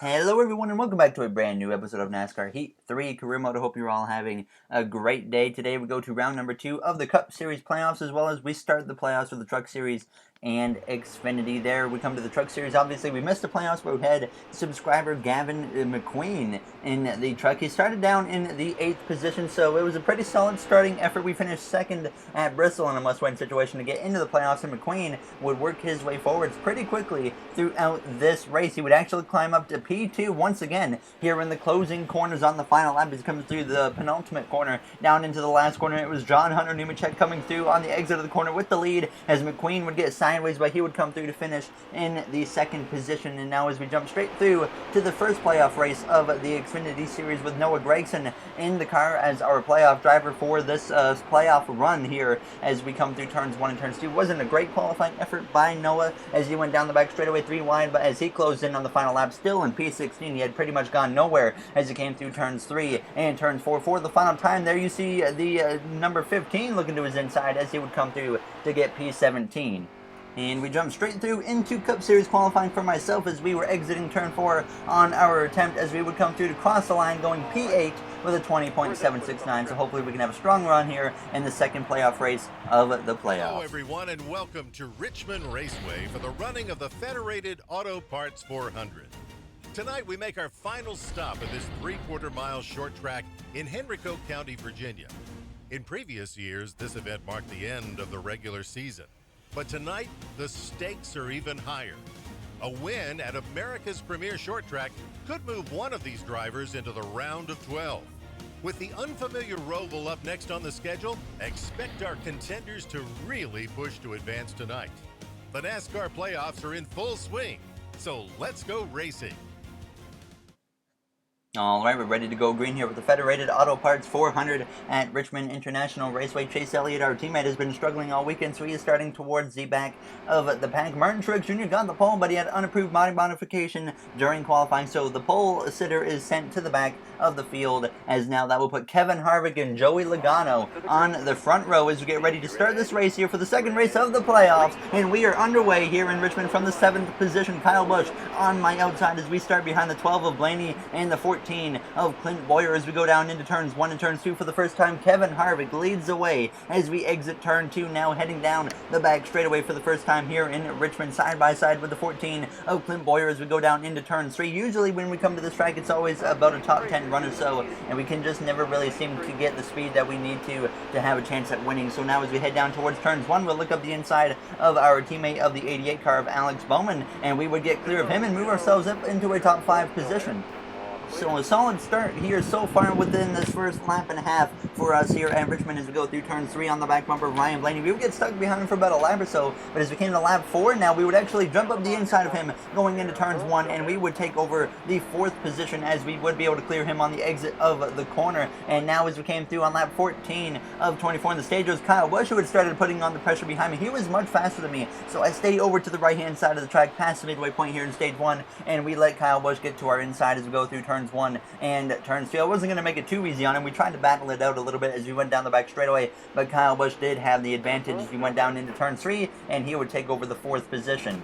Hello everyone and welcome back to a brand new episode of NASCAR Heat 3 Career Mode. I hope you're all having a great day. Today we go to round number 2 of the Cup Series playoffs, as well as we start the playoffs for the Truck Series and Xfinity. There we come to the Truck Series. Obviously we missed the playoffs, but we had subscriber Gavin McQueen in the truck. He started down in the 8th position, so it was a pretty solid starting effort. We finished 2nd at Bristol in a must-win situation to get into the playoffs, and McQueen would work his way forwards pretty quickly throughout this race. He would actually climb up to P2 once again here in the closing corners on the final lap. He's coming through the penultimate corner down into the last corner. It was John Hunter Nemechek coming through on the exit of the corner with the lead as McQueen would get sideways, but he would come through to finish in the 2nd position. And now as we jump straight through to the first playoff race of the Xfinity Series with Noah Gragson in the car as our playoff driver for this playoff run here as we come through turns 1 and turns 2. Wasn't a great qualifying effort by Noah as he went down the back straightaway 3 wide, but as he closed in on the final lap, still in P16, he had pretty much gone nowhere as he came through turns 3 and turns 4. For the final time, there you see the number 15 looking to his inside as he would come through to get P17. And we jump straight through into Cup Series qualifying for myself as we were exiting turn 4 on our attempt as we would come through to cross the line going P8 with a 20.769. So hopefully we can have a strong run here in the second playoff race of the playoffs. Hello everyone and welcome to Richmond Raceway for the running of the Federated Auto Parts 400. Tonight we make our final stop at this 3/4 mile short track in Henrico County, Virginia. In previous years, this event marked the end of the regular season. But tonight, the stakes are even higher. A win at America's premier short track could move one of these drivers into the round of 12. With the unfamiliar Roval up next on the schedule, expect our contenders to really push to advance tonight. The NASCAR playoffs are in full swing, so let's go racing. Alright, we're ready to go green here with the Federated Auto Parts 400 at Richmond International Raceway. Chase Elliott, our teammate, has been struggling all weekend, so he is starting towards the back of the pack. Martin Truex Jr. got the pole, but he had unapproved body modification during qualifying, so the pole sitter is sent to the back of the field, as now that will put Kevin Harvick and Joey Logano on the front row as we get ready to start this race here for the second race of the playoffs. And we are underway here in Richmond from the 7th position. Kyle Busch on my outside as we start behind the 12 of Blaney and the 14 of Clint Boyer as we go down into turns 1 and turns 2 for the first time. Kevin Harvick leads the way as we exit turn 2, now heading down the back straightaway for the first time here in Richmond, side by side with the 14 of Clint Boyer as we go down into turn 3. Usually when we come to this track, it's always about a top 10 run or so, and we can just never really seem to get the speed that we need to have a chance at winning. So now as we head down towards turns 1, we'll look up the inside of our teammate of the 88 car of Alex Bowman, and we would get clear of him and move ourselves up into a top 5 position. So a solid start here so far within this first lap and a half for us here at Richmond as we go through turn 3 on the back bumper of Ryan Blaney. We would get stuck behind him for about a lap or so, but as we came to lap 4 now, we would actually jump up the inside of him going into turns 1, and we would take over the 4th position as we would be able to clear him on the exit of the corner. And now as we came through on lap 14 of 24 in the stage, it was Kyle Busch who had started putting on the pressure behind me. He was much faster than me, so I stayed over to the right-hand side of the track past the midway point here in stage 1, and we let Kyle Busch get to our inside as we go through turns 1 and turns 2. I wasn't going to make it too easy on him. We tried to battle it out a little bit as we went down the back straightaway, but Kyle Busch did have the advantage as we went down into turn 3, and he would take over the 4th position.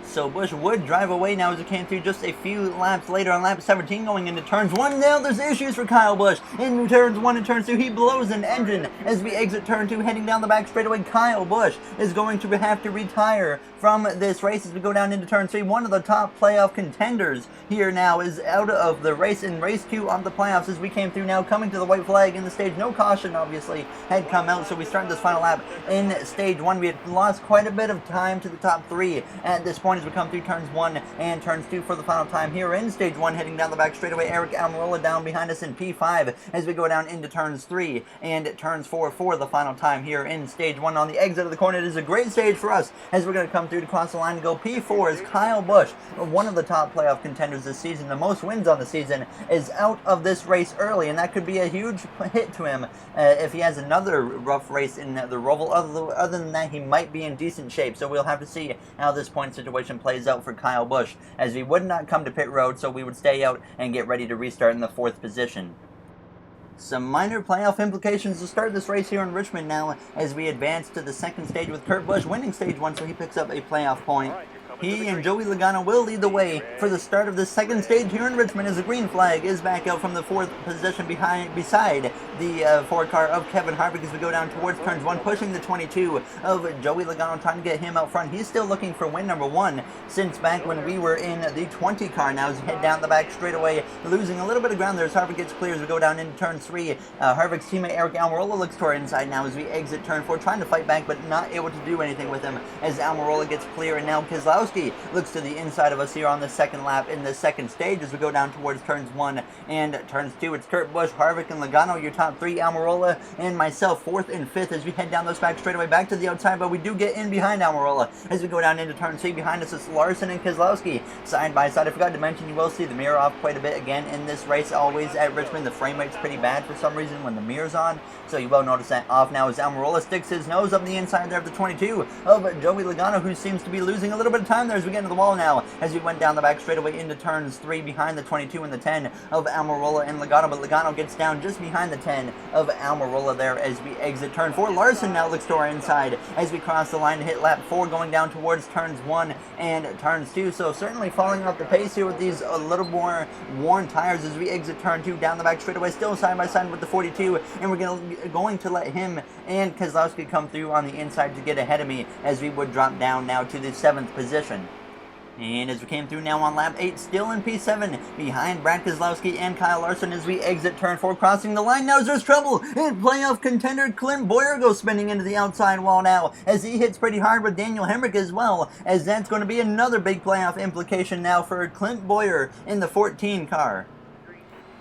So Busch would drive away now as it came through just a few laps later on lap 17 going into turns 1. Now there's issues for Kyle Busch. In turns 1 and turns 2, he blows an engine as we exit turn 2 heading down the back straightaway. Kyle Busch is going to have to retire from this race as we go down into turn 3. One of the top playoff contenders here now is out of the race in race 2 of the playoffs as we came through now coming to the white flag in the stage. No caution obviously had come out, so we started this final lap in stage 1. We had lost quite a bit of time to the top 3 at this point as we come through turns 1 and turns 2 for the final time here in stage 1, heading down the back straightaway. Eric Almirola down behind us in P5 as we go down into turns 3 and turns 4 for the final time here in stage 1. On the exit of the corner, it is a great stage for us as we're going to come through to cross the line and go P4 as Kyle Busch, one of the top playoff contenders this season, the most wins on the season, is out of this race early, and that could be a huge hit to him if he has another rough race in the Roval. Other than that, he might be in decent shape, so we'll have to see how this point situation plays out for Kyle Busch, as we would not come to pit road, so we would stay out and get ready to restart in the 4th position. Some minor playoff implications to start this race here in Richmond now as we advance to the second stage with Kurt Busch winning stage 1, so he picks up a playoff point. He and Joey Logano will lead the way for the start of the second stage here in Richmond as the green flag is back out from the fourth position beside the Ford car of Kevin Harvick as we go down towards turns 1, pushing the 22 of Joey Logano, trying to get him out front. He's still looking for win number 1 since back when we were in the 20 car. Now as we head down the back straightaway, losing a little bit of ground there as Harvick gets clear as we go down into turn 3. Harvick's teammate Eric Almirola looks to our inside now as we exit turn 4, trying to fight back but not able to do anything with him as Almirola gets clear, and now Keselowski looks to the inside of us here on the second lap in the second stage as we go down towards turns 1 and turns 2. It's Kurt Busch, Harvick, and Logano, your top 3, Almirola and myself 4th and 5th as we head down those back straightaway back to the outside, but we do get in behind Almirola as we go down into turn 3. Behind us is Larson and Keselowski side by side. I forgot to mention you will see the mirror off quite a bit again in this race. Always at Richmond the frame rate's pretty bad for some reason when the mirror's on, so you will notice that off now as Almirola sticks his nose up the inside there of the 22 of Joey Logano, who seems to be losing a little bit of time there as we get into the wall now as we went down the back straightaway into turns 3 behind the 22 and the 10 of Almirola and Logano, but Logano gets down just behind the 10 of Almirola there as we exit turn 4. Larson now looks to our inside as we cross the line to hit lap 4 going down towards turns 1 and turns 2, so certainly falling off the pace here with these a little more worn tires as we exit turn 2 down the back straightaway, still side by side with the 42, and we're going to let him and Keselowski come through on the inside to get ahead of me as we would drop down now to the 7th position. And as we came through now on lap 8, still in P7, behind Brad Keselowski and Kyle Larson as we exit turn 4, crossing the line. Now there's trouble, and playoff contender Clint Bowyer goes spinning into the outside wall now as he hits pretty hard with Daniel Hemrick as well, as that's going to be another big playoff implication now for Clint Bowyer in the 14 car.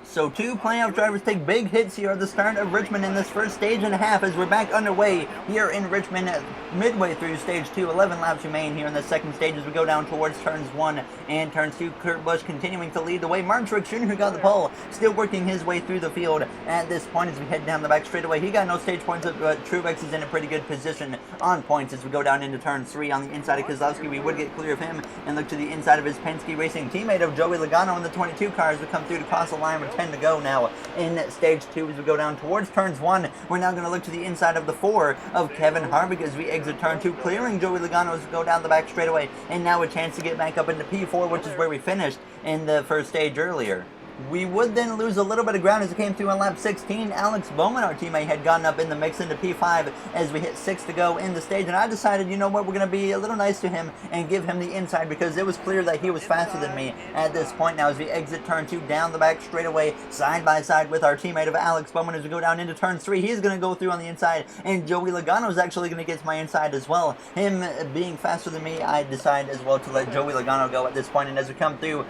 So 2 playoff drivers take big hits here at the start of Richmond in this first stage and a half as we're back underway here in Richmond midway through stage 2. 11 laps remain here in the second stage as we go down towards turns 1 and turns 2. Kurt Busch continuing to lead the way. Martin Truex Jr., who got the pole, still working his way through the field at this point as we head down the back straightaway. He got no stage points, but Truex is in a pretty good position on points as we go down into turn 3 on the inside of Keselowski. We would get clear of him and look to the inside of his Penske Racing teammate of Joey Logano in the 22 car as we come through to cross the line with 10 to go now in stage 2 as we go down towards turns 1. We're now going to look to the inside of the 4 of Kevin Harvick as we exit turn 2, clearing Joey Logano as we go down the back straightaway, and now a chance to get back up into P4, which is where we finished in the first stage earlier. We would then lose a little bit of ground as it came through on lap 16. Alex Bowman, our teammate, had gotten up in the mix into P5 as we hit 6 to go in the stage, and I decided, you know what, we're going to be a little nice to him and give him the inside because it was clear that he was faster than me at this point now as we exit turn 2 down the back straightaway side by side with our teammate of Alex Bowman as we go down into turn 3. He's going to go through on the inside, and Joey Logano is actually going to get to my inside as well. Him being faster than me, I decide as well to let Joey Logano go at this point, and as we come through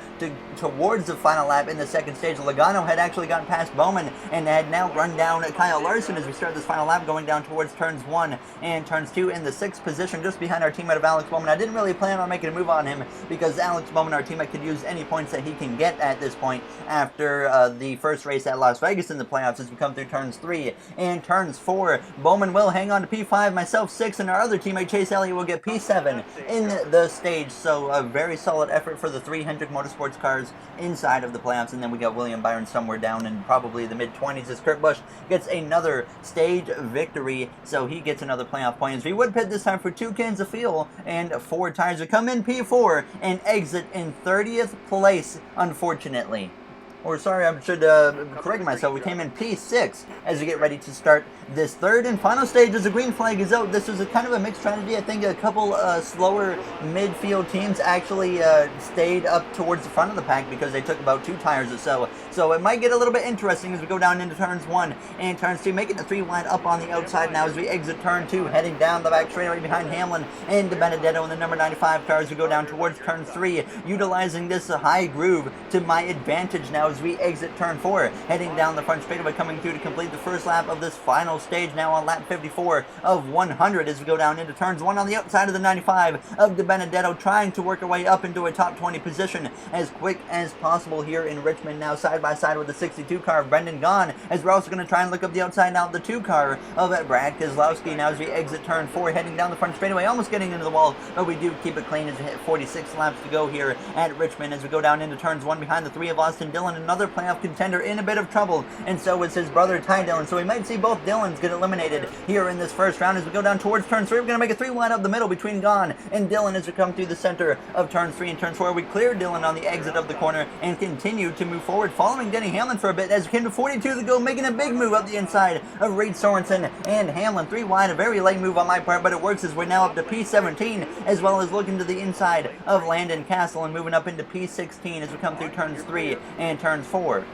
towards the final lap in the second stage, Logano had actually gotten past Bowman and had now run down Kyle Larson as we start this final lap going down towards turns 1 and turns 2 in the 6th position just behind our teammate of Alex Bowman. I didn't really plan on making a move on him because Alex Bowman, our teammate, could use any points that he can get at this point after the first race at Las Vegas in the playoffs as we come through turns 3 and turns 4. Bowman will hang on to P5, myself 6, and our other teammate Chase Elliott will get P7 in the stage. So a very solid effort for the 3 Hendrick Motorsports cars inside of the playoffs, and then we got William Byron somewhere down in probably the mid-20s as Kurt Busch gets another stage victory, so he gets another playoff point as we would pit this time for 2 cans of fuel and 4 tires to come in P4 and exit in 30th place, unfortunately. Or sorry, I should correct myself. We came in P6 as we get ready to start this third and final stage as the green flag is out. This was a kind of a mixed strategy. I think a couple slower midfield teams actually stayed up towards the front of the pack because they took about 2 tires or so. So it might get a little bit interesting as we go down into turns 1 and turns 2, making the 3 wide up on the outside now as we exit turn 2, heading down the back straightaway behind Hamlin and Benedetto in the number 95 car as we go down towards turn 3, utilizing this high groove to my advantage now as we exit turn 4, heading down the front straightaway, coming through to complete the first lap of this final stage now on lap 54 of 100 as we go down into turns 1 on the outside of the 95 of De Benedetto, trying to work our way up into a top 20 position as quick as possible here in Richmond now side by side with the 62 car of Brendan Gaughan, as we're also going to try and look up the outside now of the 2 car of Brad Keselowski now as we exit turn 4, heading down the front straightaway, almost getting into the wall, but we do keep it clean as we hit 46 laps to go here at Richmond as we go down into turns 1 behind the 3 of Austin Dillon and another playoff contender in a bit of trouble, and so is his brother Ty Dillon. So we might see both Dillons get eliminated here in this first round as we go down towards turn 3. We're going to make a 3 wide up the middle between Gone and Dillon as we come through the center of turn 3 and turn 4. We clear Dillon on the exit of the corner and continue to move forward, following Denny Hamlin for a bit as we came to 42 to go, making a big move up the inside of Reed Sorensen and Hamlin. 3 wide, a very light move on my part, but it works as we're now up to P17, as well as looking to the inside of Landon Castle and moving up into P16 as we come through turns 3 and turns 4.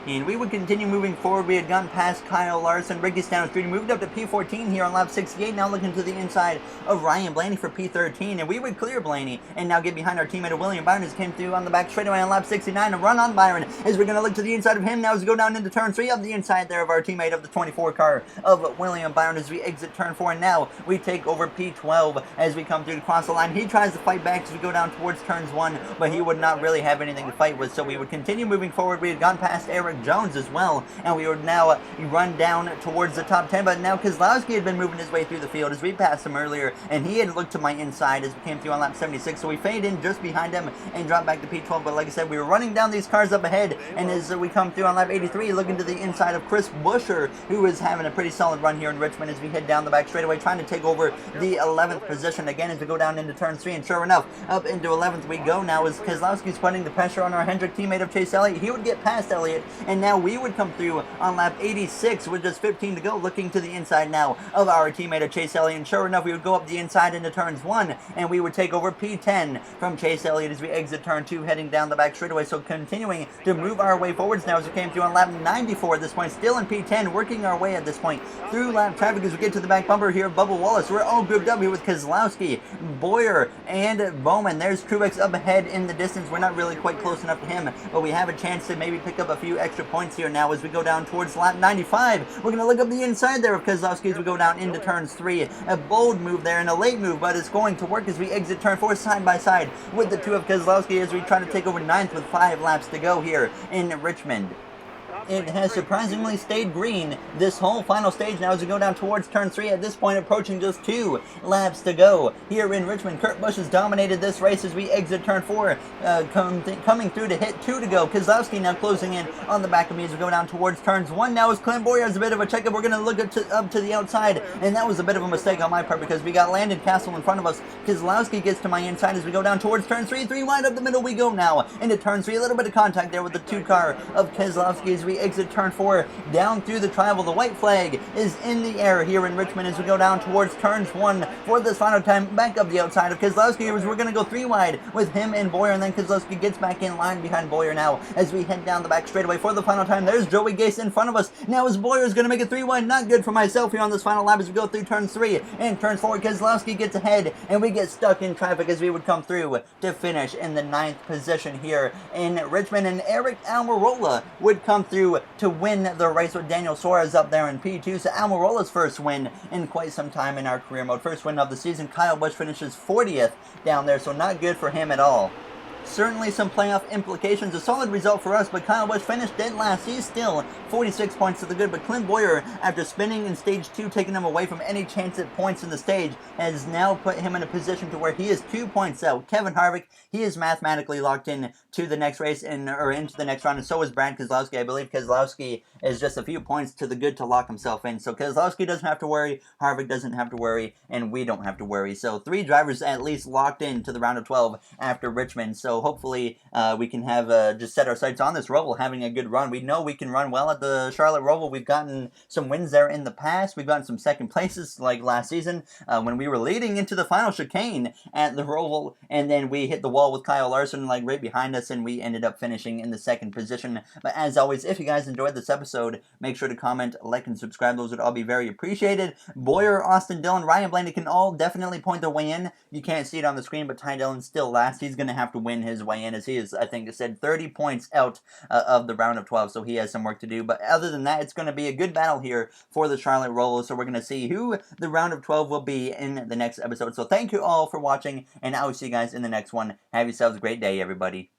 And we would continue moving forward. We had gone past Kyle Larson, Ricky Stanley, moved up to P14 here on lap 68, now looking to the inside of Ryan Blaney for P13, and we would clear Blaney and now get behind our teammate William Byron as came through on the back straightaway on lap 69, a run on Byron as we're going to look to the inside of him now as we go down into turn 3, up the inside there of our teammate of the 24 car of William Byron as we exit turn 4, and now we take over P12 as we come through to cross the line. He tries to fight back as we go down towards turns 1, but he would not really have anything to fight with, so we would continue moving forward. We had gone past Eric Jones as well, and we would now run down towards the top 10, but now Kozlowski had been moving his way through the field as we passed him earlier, and he had looked to my inside as we came through on lap 76, so we fade in just behind him and dropped back to P12, but like I said, we were running down these cars up ahead, and as we come through on lap 83, looking to the inside of Chris Buescher, who is having a pretty solid run here in Richmond as we head down the back straightaway, trying to take over the 11th position again as we go down into turn 3, and sure enough, up into 11th we go now as Kozlowski's putting the pressure on our Hendrick teammate of Chase Elliott. He would get past Elliott, and now we would come through on lap 86 with just 15 to go, looking to the inside now of our teammate of Chase Elliott, and sure enough, we would go up the inside into turns 1, and we would take over P10 from Chase Elliott as we exit turn 2, heading down the back straightaway, so continuing to move our way forwards now as we came through on lap 94 at this point, still in P10, working our way at this point through lap traffic as we get to the back bumper here of Bubba Wallace. We're all grouped up here with Kozlowski, Boyer, and Bowman. There's Truex up ahead in the distance. We're not really quite close enough to him, but we have a chance to maybe pick up a few extra points here now as we go down towards lap 95. We're going to look up the inside there of Kozlowski as we go down into turns 3. A bold move there and a late move, but it's going to work as we exit turn 4 side by side with the two of Kozlowski as we try to take over 9th with 5 laps to go here in Richmond. It has surprisingly stayed green this whole final stage now as we go down towards turn 3, at this point approaching just 2 laps to go here in Richmond. Kurt Busch has dominated this race as we exit turn 4, coming through to hit 2 to go. Kozlowski now closing in on the back of me as we go down towards turns 1 now as Clint Boyer has a bit of a checkup. We're going to look up to the outside, and that was a bit of a mistake on my part because we got Landon Castle in front of us. Kozlowski gets to my inside as we go down towards turn 3, 3 wide up the middle we go now into turn 3. A little bit of contact there with the 2 car of Kozlowski as we exit turn 4 down through the tribal. The white flag is in the air here in Richmond as we go down towards turns 1 for this final time, back up the outside of Kozlowski as we're going to go 3 wide with him and Boyer, and then Kozlowski gets back in line behind Boyer now as we head down the back straightaway for the final time. There's Joey Gase in front of us now as Boyer is going to make it 3 wide. Not good for myself here on this final lap as we go through turns 3 and turns 4. Kozlowski gets ahead and we get stuck in traffic as we would come through to finish in the 9th position here in Richmond, and Eric Almirola would come through to win the race with Daniel Suarez up there in P2. So Almirola's first win in quite some time in our career mode. First win of the season. Kyle Busch finishes 40th down there, so not good for him at all. Certainly some playoff implications. A solid result for us, but Kyle Busch finished dead last. He's still 46 points to the good, but Clint Boyer, after spinning in stage 2, taking him away from any chance at points in the stage, has now put him in a position to where he is 2 points out. Kevin Harvick, he is mathematically locked in to the next race or into the next round, and so is Brad Keselowski. I believe Keselowski is just a few points to the good to lock himself in. So Keselowski doesn't have to worry, Harvick doesn't have to worry, and we don't have to worry. So 3 drivers at least locked in to the round of 12 after Richmond. So hopefully we can have just set our sights on this Roval having a good run. We know we can run well at the Charlotte Roval. We've gotten some wins there in the past. We've gotten some second places like last season when we were leading into the final chicane at the Roval, and then we hit the wall with Kyle Larson like right behind us, and we ended up finishing in the 2nd position. But as always, if you guys enjoyed this episode, make sure to comment, like, and subscribe. Those would all be very appreciated. Boyer, Austin Dillon, Ryan Blaney can all definitely point their way in. You can't see it on the screen, but Ty Dillon's still last. He's going to have to win his way in as he is, I think it said, 30 points out of the round of 12, so he has some work to do. But other than that, it's going to be a good battle here for the Charlotte Roval, so we're going to see who the round of 12 will be in the next episode. So thank you all for watching, and I will see you guys in the next one. Have yourselves a great day, everybody.